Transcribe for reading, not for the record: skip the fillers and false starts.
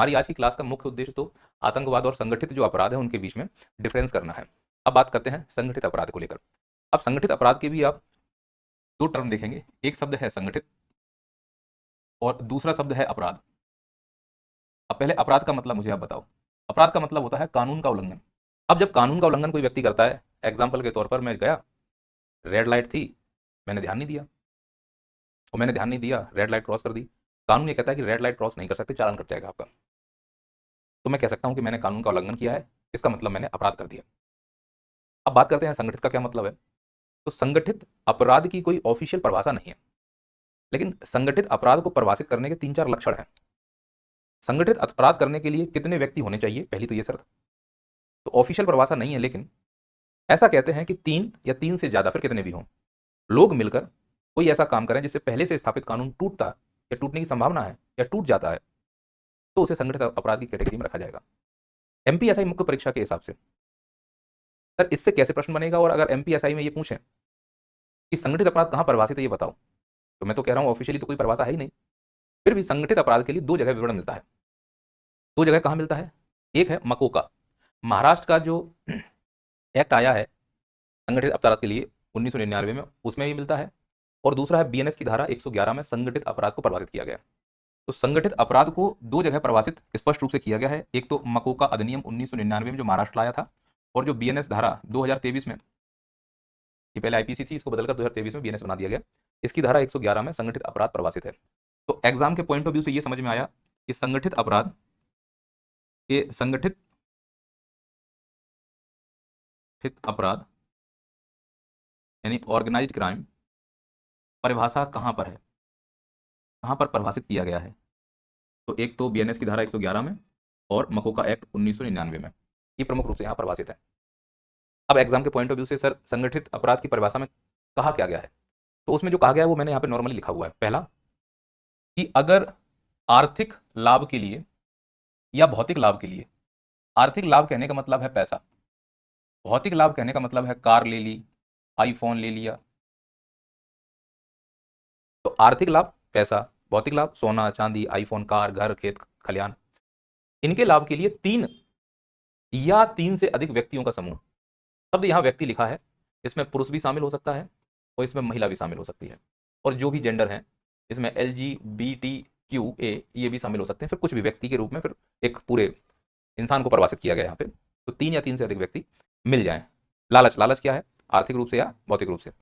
हमारी आज की क्लास का मुख्य उद्देश्य तो आतंकवाद और संगठित जो अपराध है उनके बीच में डिफरेंस करना है। अब बात करते हैं संगठित अपराध को लेकर। अब संगठित अपराध के भी आप दो टर्म देखेंगे, एक शब्द है संगठित और दूसरा शब्द है अपराध। अब पहले अपराध का मतलब मुझे आप बताओ। अपराध का मतलब होता है कानून का उल्लंघन। अब जब कानून का उल्लंघन कोई व्यक्ति करता है, एग्जाम्पल के तौर पर मैं गया, रेड लाइट थी, मैंने ध्यान नहीं दिया और मैंने ध्यान नहीं दिया, रेड लाइट क्रॉस कर दी। कानून ये कहता है कि रेड लाइट क्रॉस नहीं कर सकते, चालान कट जाएगा आपका। तो मैं कह सकता हूं कि मैंने कानून का उल्लंघन किया है, इसका मतलब मैंने अपराध कर दिया। अब बात करते हैं संगठित का क्या मतलब है। तो संगठित अपराध की कोई ऑफिशियल परिभाषा नहीं है, लेकिन संगठित अपराध को परिभाषित करने के तीन चार लक्षण हैं। संगठित अपराध करने के लिए कितने व्यक्ति होने चाहिए, पहली तो ये शर्त। तो ऑफिशियल परिभाषा नहीं है, लेकिन ऐसा कहते हैं कि तीन या तीन से ज्यादा, फिर कितने भी हों, लोग मिलकर कोई ऐसा काम करें जिससे पहले से स्थापित कानून टूटता या टूटने की संभावना है या टूट जाता है, तो उसे संगठित अपराध की कैटेगरी में रखा जाएगा। एमपीएसआई मुख्य परीक्षा के हिसाब से सर इससे कैसे प्रश्न बनेगा, और अगर एमपीएसआई में ये पूछें कि संगठित अपराध कहां परिभाषित है ये बताओ, तो मैं तो कह रहा हूं ऑफिशियली तो कोई परिभाषा है ही नहीं। फिर भी संगठित अपराध के लिए दो जगह विवरण मिलता है। दो जगह कहां मिलता है, एक है मकोका, महाराष्ट्र का जो एक्ट आया है संगठित अपराध के लिए 1999 में, उसमें भी मिलता है। और दूसरा है बीएनएस की धारा 111 में संगठित अपराध को परिभाषित किया गया। तो संगठित अपराध को दो जगह परिभाषित स्पष्ट रूप से किया गया है, एक तो मकोका अधिनियम 1999 में जो महाराष्ट्र लाया था, और जो बीएनएस धारा 2023 में, ये पहले आईपीसी थी, इसको बदलकर 2023 में बीएनएस बना दिया गया, इसकी धारा 111 में संगठित अपराध परिभाषित है। तो एग्जाम के पॉइंट ऑफ व्यू से ये समझ में आया कि संगठित अपराध के संगठित अपराध यानी ऑर्गेनाइज्ड क्राइम परिभाषा कहां पर है, कहां पर परिभाषित किया गया है। तो एक तो बीएनएस की धारा 111 में और मकोका एक्ट 1999 में, ये प्रमुख रूप से यहां परिभाषित है। अब एग्जाम के पॉइंट ऑफ व्यू से सर संगठित अपराध की परिभाषा में कहा क्या गया है, तो उसमें जो कहा गया है वो मैंने यहाँ पे नॉर्मली लिखा हुआ है। पहला कि अगर आर्थिक लाभ के लिए या भौतिक लाभ के लिए, आर्थिक लाभ कहने का मतलब है पैसा, भौतिक लाभ कहने का मतलब है कार ले ली, आईफोन ले लिया। तो आर्थिक लाभ पैसा, भौतिक लाभ सोना चांदी, आईफोन, कार, घर, खेत खलिहान, इनके लाभ के लिए तीन या तीन से अधिक व्यक्तियों का समूह। शब्द यहाँ व्यक्ति लिखा है, इसमें पुरुष भी शामिल हो सकता है और इसमें महिला भी शामिल हो सकती है, और जो भी जेंडर है इसमें LGBTQA ये भी शामिल हो सकते हैं। फिर कुछ भी व्यक्ति के रूप में फिर एक पूरे इंसान को परिभाषित किया गया यहाँ पे। तो तीन या तीन से अधिक व्यक्ति मिल जाएं। लालच, लालच क्या है, आर्थिक रूप से या भौतिक रूप से।